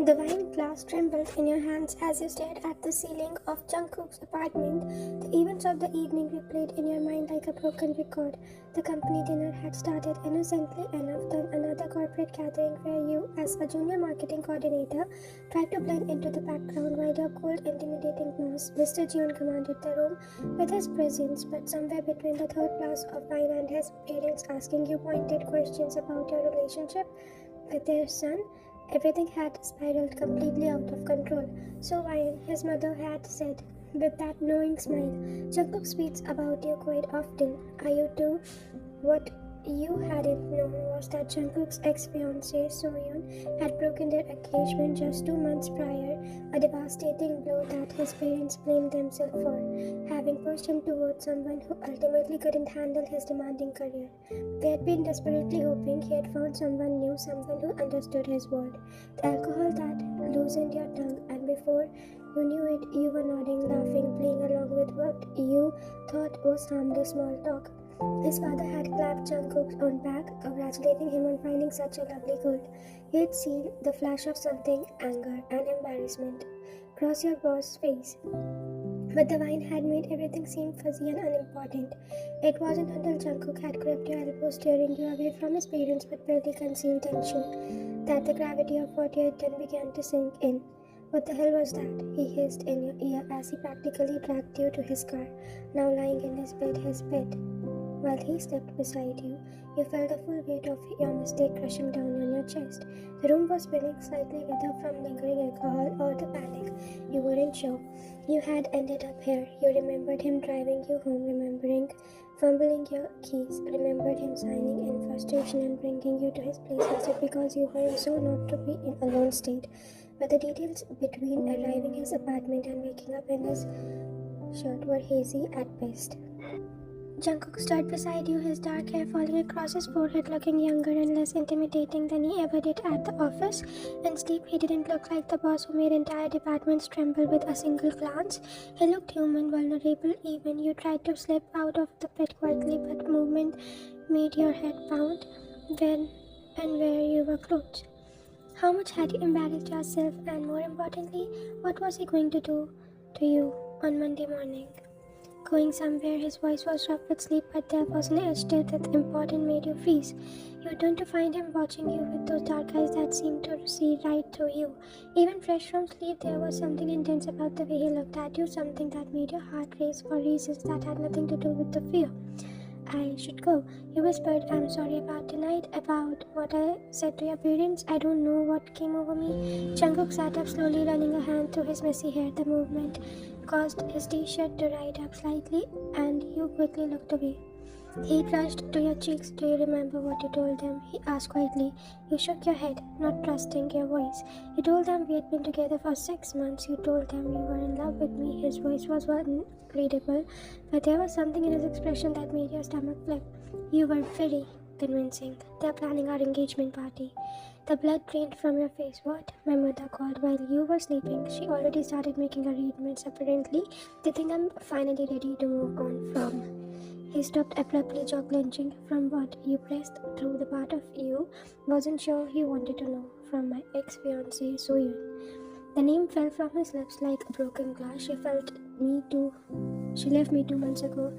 The wine glass trembled in your hands as you stared at the ceiling of Jungkook's apartment. The events of the evening replayed in your mind like a broken record. The company dinner had started innocently enough, then another corporate gathering where you, as a junior marketing coordinator, tried to blend into the background while your cold, intimidating boss, Mr. June, commanded the room with his presence. But somewhere between the third glass of wine and his parents asking you pointed questions about your relationship with their son, everything had spiraled completely out of control. So while his mother had said, with that knowing smile, Jungkook speaks about you quite often. Are you too? What you hadn't known was that Jungkook's ex-fiancée Soyeon had broken their engagement just 2 months prior, a devastating blow that his parents blamed themselves for, having pushed him toward someone who ultimately couldn't handle his demanding career. They had been desperately hoping he had found someone new, someone who understood his world. The alcohol that loosened your tongue, and before you knew it, you were nodding, laughing, playing along with what you thought was harmless small talk. His father had clapped Jungkook's on back, congratulating him on finding such a lovely girl. He had seen the flash of something, anger and embarrassment, cross your boss's face. But the wine had made everything seem fuzzy and unimportant. It wasn't until Jungkook had gripped your elbow, steering you away from his parents with barely concealed tension, that the gravity of what he had done began to sink in. What the hell was that? He hissed in your ear as he practically dragged you to his car, now lying in his bed. While he slept beside you, you felt the full weight of your mistake crushing down on your chest. The room was spinning slightly, whether from lingering alcohol or the panic. You weren't sure. You had ended up here. You remembered him driving you home, remembering fumbling your keys, remembered him signing in frustration and bringing you to his place instead because you were so not to be in a lone state. But the details between arriving his apartment and waking up in his shirt were hazy at best. Jungkook stood beside you, his dark hair falling across his forehead, looking younger and less intimidating than he ever did at the office. In sleep, he didn't look like the boss who made entire departments tremble with a single glance. He looked human, vulnerable, even. You tried to slip out of the bed quietly, but movement made your head pound when and where you were clothed. How much had you embarrassed yourself, and more importantly, what was he going to do to you on Monday morning? Going somewhere, his voice was rough with sleep, but there was an edge to it that important made you freeze. You turned to find him watching you with those dark eyes that seemed to see right through you. Even fresh from sleep, there was something intense about the way he looked at you, something that made your heart race for reasons that had nothing to do with the fear. I should go. You whispered, I'm sorry about tonight, about what I said to your parents. I don't know what came over me. Jungkook sat up slowly, running a hand through his messy hair. The movement caused his t-shirt to ride up slightly, and you quickly looked away. He brushed to your cheeks. Do you remember what you told them? He asked quietly. You shook your head, not trusting your voice. You told them we had been together for 6 months. You told them you were in love with me. His voice was unreadable, but there was something in his expression that made your stomach flip. You were very convincing. They're planning our engagement party. The blood drained from your face. What? My mother called while you were sleeping. She already started making arrangements. Apparently, they think I'm finally ready to move on from. He stopped abruptly, jaw clenching. From what? You pressed through the part of you wasn't sure he wanted to know. From my ex-fiancée, Soyeon. The name fell from his lips like broken glass. She left me 2 months ago.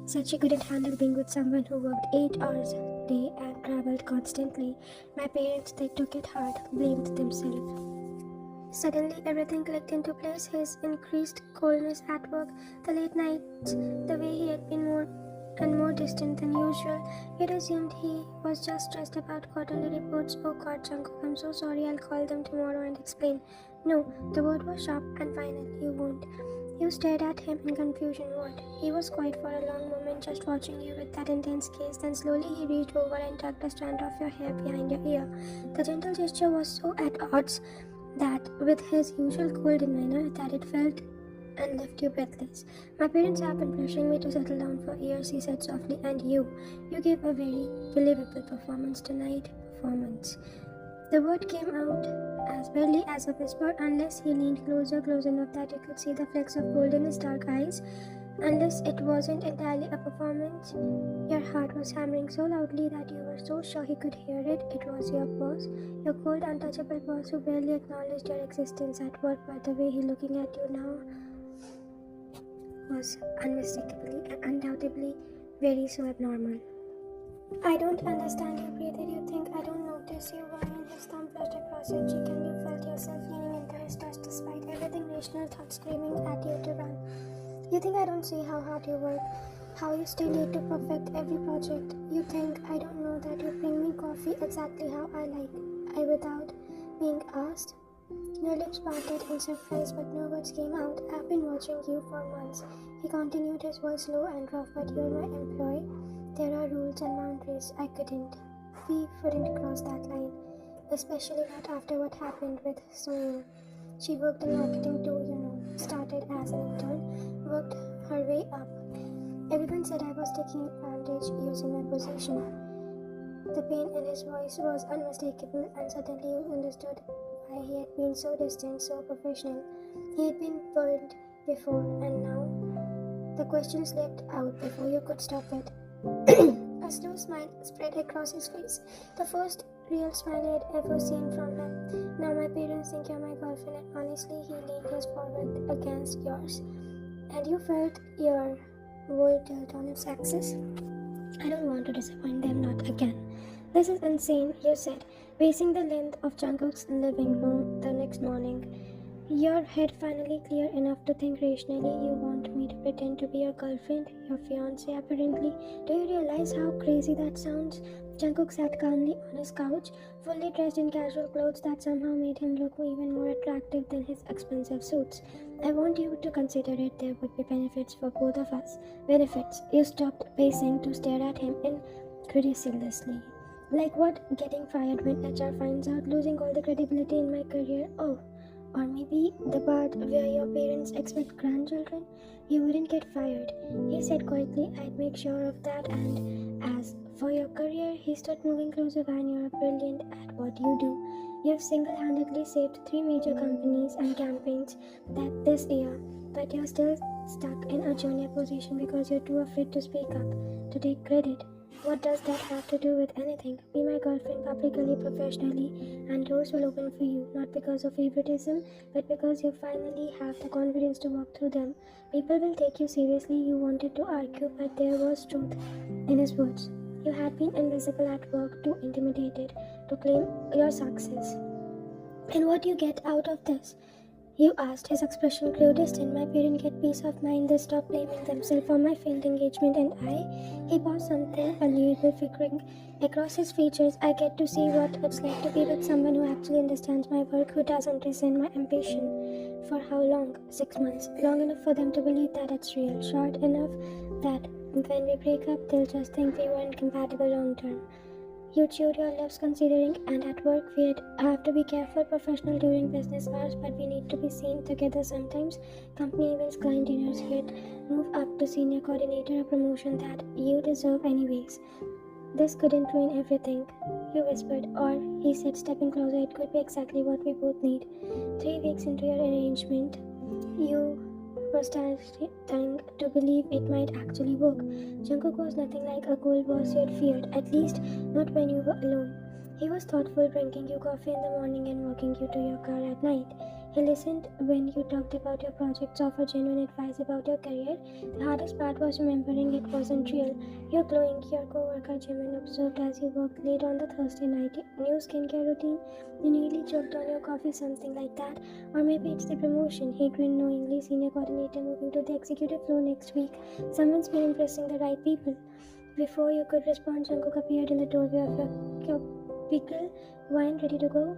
Said she couldn't handle being with someone who worked 8 hours a day and traveled constantly. My parents, they took it hard, blamed themselves. Suddenly, everything clicked into place. His increased coldness at work, the late nights, the way he had been more distant than usual. You'd assumed he was just stressed about quarterly reports. Oh God, Jungkook, I'm so sorry. I'll call them tomorrow and explain. No, the word was sharp and final. You won't. You stared at him in confusion. What? He was quiet for a long moment, just watching you with that intense gaze. Then slowly he reached over and tugged a strand of your hair behind your ear. The gentle gesture was so at odds that with his usual cool demeanor that it felt and left you breathless. My parents have been pressuring me to settle down for years, he said softly, and you gave a very believable performance tonight. Performance. The word came out as barely as a whisper unless he leaned close enough that you could see the flecks of gold in his dark eyes. Unless it wasn't entirely a performance. Your heart was hammering so loudly that you were so sure he could hear it. It was your boss, your cold, untouchable boss who barely acknowledged your existence at work, but the way he looking at you now was unmistakably and undoubtedly very so abnormal. I don't understand, you breathed. You think I don't notice you? While his thumb brushed across your cheek and you felt yourself leaning into his touch despite everything rational thought screaming at you to run. You think I don't see how hard you work, how you stay late to perfect every project. You think I don't know that you bring me coffee exactly how I like, I without being asked. Your lips parted in surprise, but no words came out. I've been watching you for months. He continued, his voice low and rough, but you're my employee. There are rules and boundaries. We wouldn't cross that line, especially not after what happened with Sonia. She worked in marketing too, started as an intern, worked her way up. Everyone said I was taking advantage using my position. The pain in his voice was unmistakable, and suddenly you understood why he had been so distant, so professional. He had been burned before, and now the question slipped out before you could stop it. A slow smile spread across his face, the first real smile I had ever seen from him. Now my parents think you're my girlfriend, and honestly, he leaned his forehead against yours, and you felt your world tilt on its axis. I don't want to disappoint them, not again. This is insane, you said, pacing the length of Jungkook's living room the next morning. Your head finally clear enough to think rationally. You want me to pretend to be your girlfriend, your fiancée apparently. Do you realize how crazy that sounds? Jungkook sat calmly on his couch, fully dressed in casual clothes that somehow made him look even more attractive than his expensive suits. I want you to consider it. There would be benefits for both of us. Benefits. You stopped pacing to stare at him incredulously. Like what? Getting fired when HR finds out, losing all the credibility in my career. Oh, or maybe the part where your parents expect grandchildren? You wouldn't get fired, he said quietly. I'd make sure of that. And as for your career, he stood moving closer. Van, you're brilliant at what you do. You have single-handedly saved 3 major companies and campaigns that this year, but you're still stuck in a junior position because you're too afraid to speak up, to take credit. What does that have to do with anything? Be my girlfriend publicly, professionally, and doors will open for you, not because of favoritism, but because you finally have the confidence to walk through them. People will take you seriously. You wanted to argue, but there was truth in his words. You had been invisible at work, too intimidated to claim your success. And what do you get out of this? You asked. His expression grew distant. My parents get peace of mind. They stop blaming themselves for my failed engagement, and he paused, something valuable flickering across his features. I get to see what it's like to be with someone who actually understands my work, who doesn't resent my ambition. For how long? 6 months. Long enough for them to believe that it's real. Short enough that when we break up, they'll just think we weren't compatible long term. You chewed your lips considering, and at work we'd have to be careful, professional during business hours, but we need to be seen together sometimes. Company events, client dinners, yet move up to senior coordinator, a promotion that you deserve anyways. This couldn't ruin everything, you whispered, or he said, stepping closer, it could be exactly what we both need. 3 weeks into your arrangement, you were starting to believe it might actually work. Jungkook was nothing like a cold boss you had feared, at least not when you were alone. He was thoughtful, drinking you coffee in the morning and walking you to your car at night. He listened when you talked about your projects, offered genuine advice about your career. The hardest part was remembering it wasn't real. You're glowing, your co-worker Jimin observed as you worked late on the Thursday night. New skincare routine, you nearly choked on your coffee, something like that. Or maybe it's the promotion. He grinned knowingly, senior coordinator moving to the executive floor next week. Someone's been impressing the right people. Before you could respond, Jungkook appeared in the doorway of your pickle wine ready to go.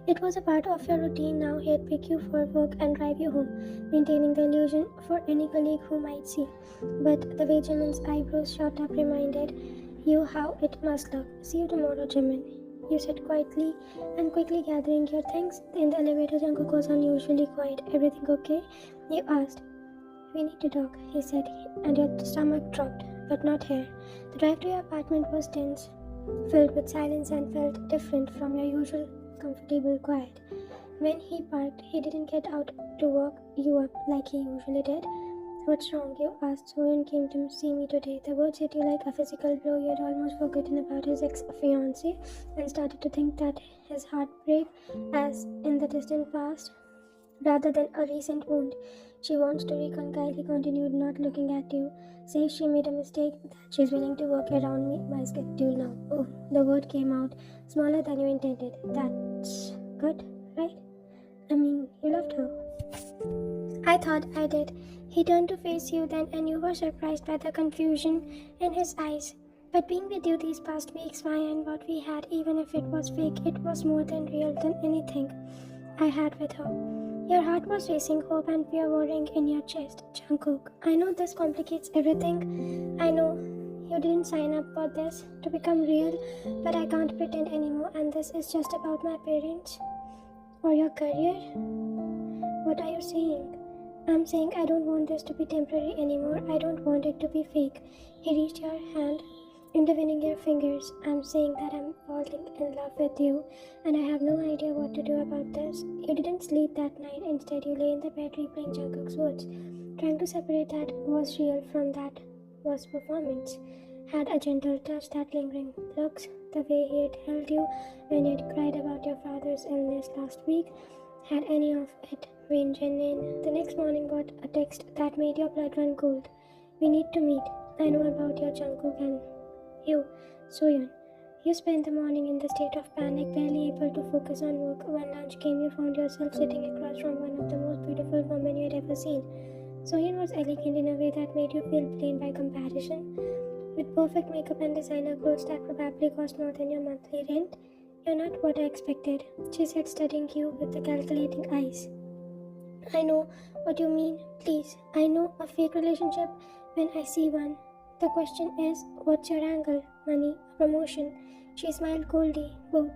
It was a part of your routine now. He'd pick you for work and drive you home, maintaining the illusion for any colleague who might see. But the way Jimin's eyebrows shot up reminded you how it must look. See you tomorrow, Jimin, you said quietly, and quickly gathering your things. In the elevator, Jungkook was unusually quiet. Everything okay? You asked. We need to talk, he said, and your stomach dropped, but not here. The drive to your apartment was tense, filled with silence, and felt different from your usual comfortable quiet. When he parked, he didn't get out to walk you up like he usually did. What's wrong? You asked. Soyeon came to see me today. The words hit you like a physical blow. You had almost forgotten about his ex-fiancée and started to think that his heartbreak as in the distant past rather than a recent wound. She wants to reconcile, he continued, not looking at you. Says she made a mistake, that she's willing to work around my schedule now. Oh, the word came out smaller than you intended. That's good, right? I mean, you loved her. I thought I did. He turned to face you then, and you were surprised by the confusion in his eyes. But being with you these past weeks, Maya, and what we had, even if it was fake, it was more than real than anything I had with her. Your heart was racing, hope and fear warring in your chest. Jungkook, I know this complicates everything. I know you didn't sign up for this to become real, but I can't pretend anymore, and this is just about my parents or your career. What are you saying? I'm saying I don't want this to be temporary anymore. I don't want it to be fake. He reached your hand, intervening your fingers. I'm saying that I'm falling in love with you, and I have no idea what to do about this. You didn't sleep that night. Instead, you lay in the bed replaying Jungkook's words. Trying to separate that was real from that was performance. Had a gentle touch, that lingering looks, the way he had held you when you'd cried about your father's illness last week. Had any of it been genuine? The next morning got a text that made your blood run cold. We need to meet. I know about your Jungkook and you, Soyeon. You spent the morning in the state of panic, barely able to focus on work. When lunch came, you found yourself sitting across from one of the most beautiful women you had ever seen. Soyeon was elegant in a way that made you feel plain by comparison. With perfect makeup and designer clothes that probably cost more than your monthly rent. You're not what I expected, she said, studying you with the calculating eyes. I know what you mean, please. I know a fake relationship when I see one. The question is, what's your angle? Money, promotion? She smiled coldly. Both.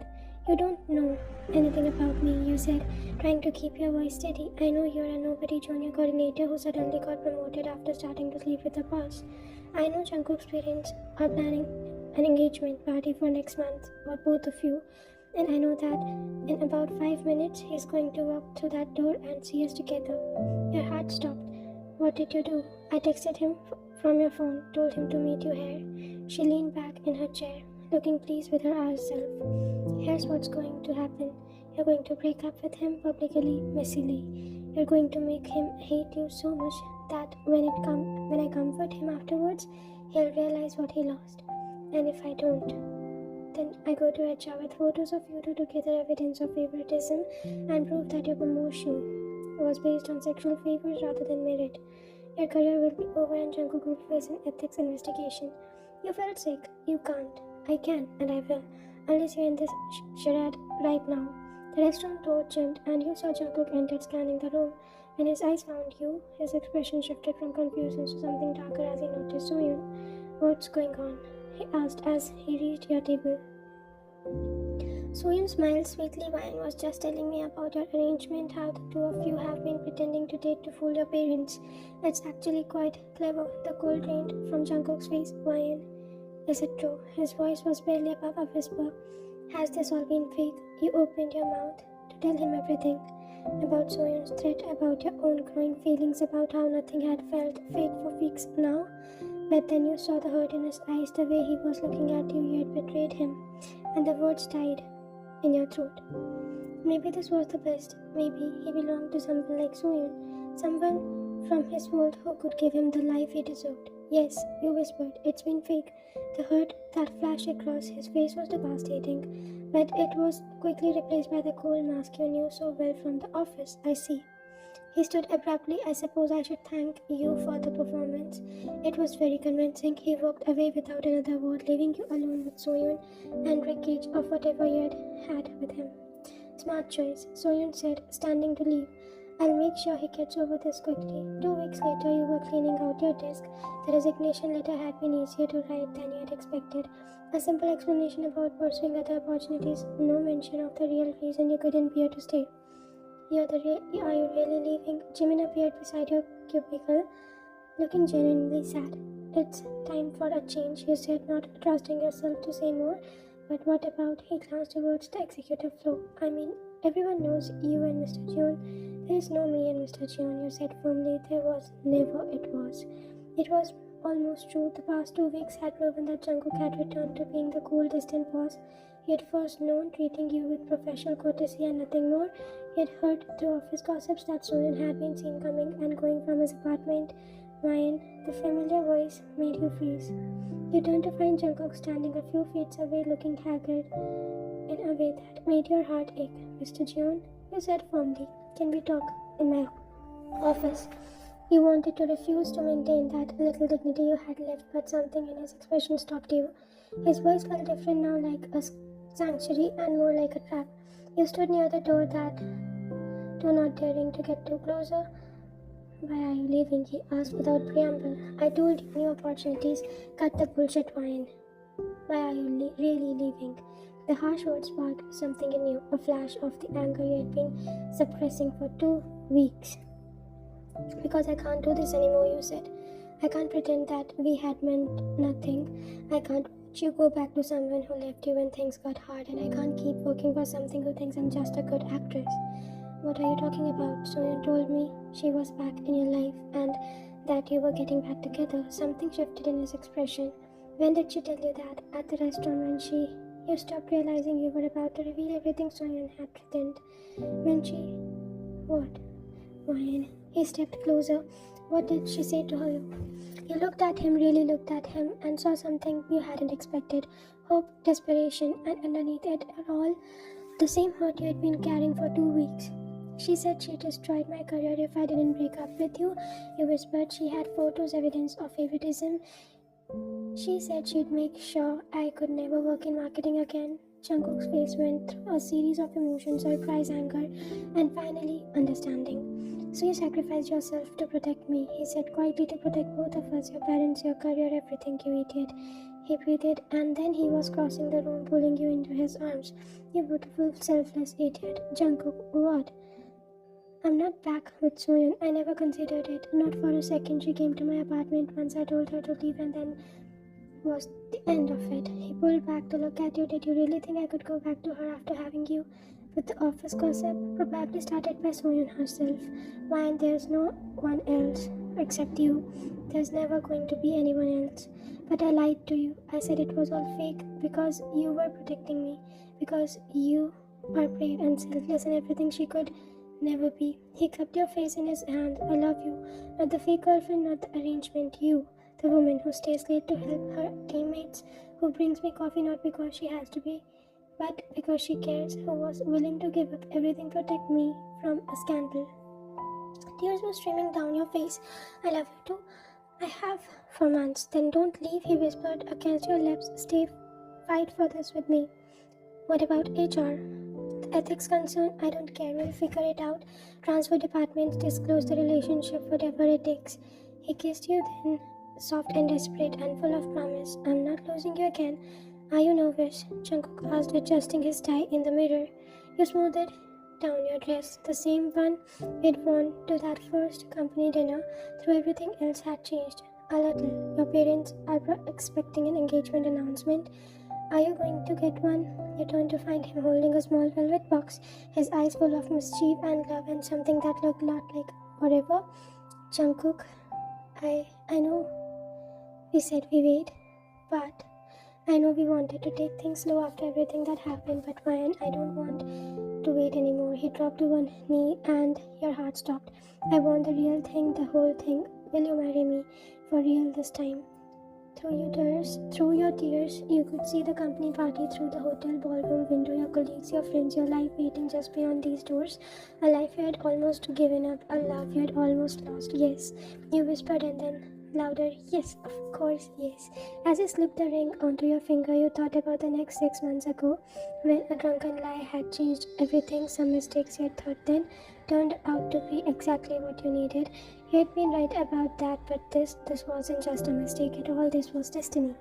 You don't know anything about me, you said, trying to keep your voice steady. I know you're a nobody junior coordinator who suddenly got promoted after starting to sleep with the boss. I know Jungkook's parents are planning an engagement party for next month for both of you, and I know that in about 5 minutes he's going to walk through that door and see us together. Your heart stopped. What did you do? I texted him from your phone, told him to meet you here. She leaned back in her chair, looking pleased with herself. Here's what's going to happen. You're going to break up with him publicly, messily. You're going to make him hate you so much that when I comfort him afterwards, he'll realize what he lost. And if I don't, then I go to HR with photos of you two to gather evidence of favoritism and prove that your promotion was based on sexual favors rather than merit. Your career will be over and Jungkook will face an ethics investigation. You felt sick. You can't. I can, and I will. Unless you're in this charade right now. The restroom door chimed, and you saw Jungkook entered, scanning the room. When his eyes found you, his expression shifted from confusion to something darker as he noticed Soyeon. What's going on? He asked as he reached your table. Soyeon smiled sweetly. Wine was just telling me about your arrangement, how the two of you have been pretending to date to fool your parents. That's actually quite clever. The cold rained from Jungkook's face. Wine. Is it true? His voice was barely above a whisper. Has this all been fake? You opened your mouth to tell him everything. About Soyeon's threat, about your own growing feelings, about how nothing had felt fake for weeks now. But then you saw the hurt in his eyes, the way he was looking at you. You had betrayed him, and the words died in your throat. Maybe this was the best. Maybe he belonged to someone like Soyeon, someone from his world who could give him the life he deserved. Yes, you whispered, it's been fake. The hurt that flashed across his face was devastating, but it was quickly replaced by the cold mask you knew so well from the office. I see. He stood abruptly. I suppose I should thank you for the performance. It was very convincing. He walked away without another word, leaving you alone with Soyeon and wreckage of whatever you had with him. Smart choice, Soyeon said, standing to leave. I'll make sure he gets over this quickly. 2 weeks later, you were cleaning out your desk. The resignation letter had been easier to write than you had expected. A simple explanation about pursuing other opportunities, no mention of the real reason you couldn't bear to stay. Are you really leaving? Jimin appeared beside your cubicle, looking genuinely sad. It's time for a change, you said, not trusting yourself to say more. But what about? He glanced towards the executive floor. I mean, Everyone knows you and Mr. June. There is no me and Mr. June, you said firmly. There was never it was. It was almost true. The past 2 weeks had proven that Jungkook had returned to being the cool, distant boss he had first known, treating you with professional courtesy and nothing more. He had heard through office gossips that Soyeon had been seen coming and going from his apartment. Ryan, the familiar voice, made you freeze. You turned to find Jungkook standing a few feet away, looking haggard in a way that made your heart ache. Mr. Jeon, you said firmly, can we talk in my office? You wanted to refuse to maintain that little dignity you had left, but something in his expression stopped you. His voice felt different now, like a sanctuary and more like a trap. You stood near the door, that door not daring to get too closer. Why are you leaving? He asked without preamble. I told you, new opportunities. Cut the bullshit, wine. Why are you really leaving? The harsh words sparked something in you, a flash of the anger you had been suppressing for 2 weeks. Because I can't do this anymore, you said. I can't pretend that we had meant nothing. I can't watch you go back to someone who left you when things got hard, and I can't keep working for something who thinks I'm just a good actress. What are you talking about? Soyeon told me she was back in your life and that you were getting back together. Something shifted in his expression. When did she tell you that? At the restaurant when you stopped realizing you were about to reveal everything Soyeon had threatened. When she... What? Ryan. He stepped closer. What did she say to you? You looked at him, really looked at him, and saw something you hadn't expected. Hope, desperation, and underneath it all, the same hurt you had been carrying for 2 weeks. She said she destroyed my career if I didn't break up with you. You whispered she had photos, evidence of favoritism. She said she'd make sure I could never work in marketing again. Jungkook's face went through a series of emotions, surprise, anger, and finally, understanding. So you sacrificed yourself to protect me, he said quietly, to protect both of us, your parents, your career, everything, you idiot. He breathed, and then he was crossing the room, pulling you into his arms. You beautiful, selfless idiot. Jungkook, what? I'm not back with Soyeon. I never considered it. Not for a second. She came to my apartment once I told her to leave, and then was the end of it. He pulled back to look at you. Did you really think I could go back to her after having you? With the office gossip, probably started by Soyeon herself. Why, and there's no one else except you. There's never going to be anyone else. But I lied to you. I said it was all fake because you were protecting me. Because you are brave and selfless and everything she could never be. He cupped your face in his hand. I love you. Not the fake girlfriend, not the arrangement. You. The woman who stays late to help her teammates, who brings me coffee not because she has to be, but because she cares, who was willing to give up everything to protect me from a scandal. Tears were streaming down your face. I love you too. I have for months. Then don't leave, he whispered against your lips. Stay, fight for this with me. What about HR? The ethics concern, I don't care. We'll figure it out. Transfer departments, disclose the relationship, whatever it takes. He kissed you then, soft and desperate and full of promise. I'm not losing you again. Are you nervous? Jungkook asked, adjusting his tie in the mirror. You smoothed down your dress, the same one you'd worn to that first company dinner, though everything else had changed. A little. Your parents are expecting an engagement announcement. Are you going to get one? You turned to find him holding a small velvet box, his eyes full of mischief and love and something that looked a lot like whatever. Jungkook, I know we said we wait, but I know we wanted to take things slow after everything that happened, but Ryan, I don't want to wait anymore. He dropped to one knee and your heart stopped. I want the real thing, the whole thing. Will you marry me? For real this time. Through your tears, you could see the company party through the hotel ballroom window, your colleagues, your friends, your life waiting just beyond these doors. A life you had almost given up, a love you had almost lost. Yes, you whispered, and then louder, yes, of course, yes. As you slipped the ring onto your finger, you thought about the next 6 months ago, when a drunken lie had changed everything. Some mistakes you had thought then turned out to be exactly what you needed. You had been right about that, but this wasn't just a mistake at all. This was destiny.